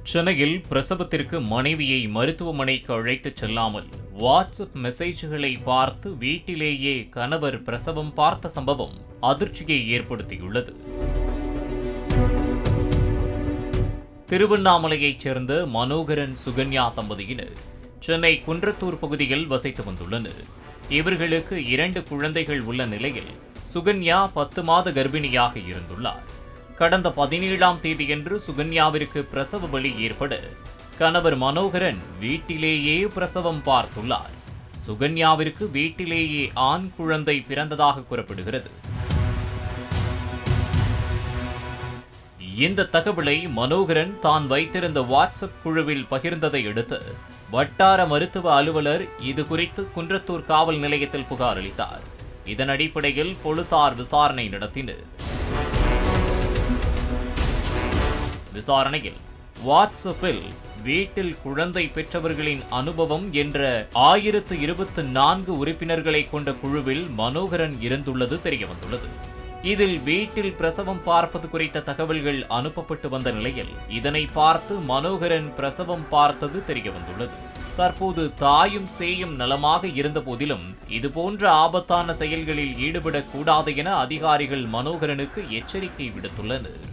சென்னையில் பிரசவத்திற்கு மனைவியை மருத்துவமனைக்கு அழைத்துச் செல்லாமல் வாட்ஸ்அப் மெசேஜ்களை பார்த்து வீட்டிலேயே கணவர் பிரசவம் பார்த்த சம்பவம் அதிர்ச்சியை ஏற்படுத்தியுள்ளது. திருவண்ணாமலையைச் சேர்ந்த மனோகரன் சுகன்யா தம்பதியினர் சென்னை குன்றத்தூர் பகுதியில் வசித்து வந்துள்ளனர். இவர்களுக்கு 2 குழந்தைகள் உள்ள நிலையில் சுகன்யா 10 மாத கர்ப்பிணியாக இருந்துள்ளார். கடந்த 17ஆம் தேதியன்று சுகன்யாவிற்கு பிரசவ வலி ஏற்பட கணவர் மனோகரன் வீட்டிலேயே பிரசவம் பார்த்துள்ளார். சுகன்யாவிற்கு வீட்டிலேயே ஆண் குழந்தை பிறந்ததாக கூறப்படுகிறது. இந்த தகவலை மனோகரன் தான் வைத்திருந்த வாட்ஸ்அப் குழுவில் பகிர்ந்ததை அடுத்து வட்டார மருத்துவ அலுவலர் இதுகுறித்து குன்றத்தூர் காவல் நிலையத்தில் புகார் அளித்தார். இதன் அடிப்படையில் போலீசார் விசாரணை நடத்தினர். விசாரணையில் வாட்ஸ்அப்பில் வீட்டில் குழந்தை பெற்றவர்களின் அனுபவம் என்ற 1024 உறுப்பினர்களை கொண்ட குழுவில் மனோகரன் இருந்துள்ளது தெரியவந்துள்ளது. இதில் வீட்டில் பிரசவம் பார்ப்பது குறித்த தகவல்கள் அனுப்பப்பட்டு வந்த நிலையில் இதனை பார்த்து மனோகரன் பிரசவம் பார்த்தது தெரியவந்துள்ளது. தற்போது தாயும் சேயும் நலமாக இருந்த போதிலும் இதுபோன்ற ஆபத்தான செயல்களில் ஈடுபடக்கூடாது என அதிகாரிகள் மனோகரனுக்கு எச்சரிக்கை விடுத்துள்ளனர்.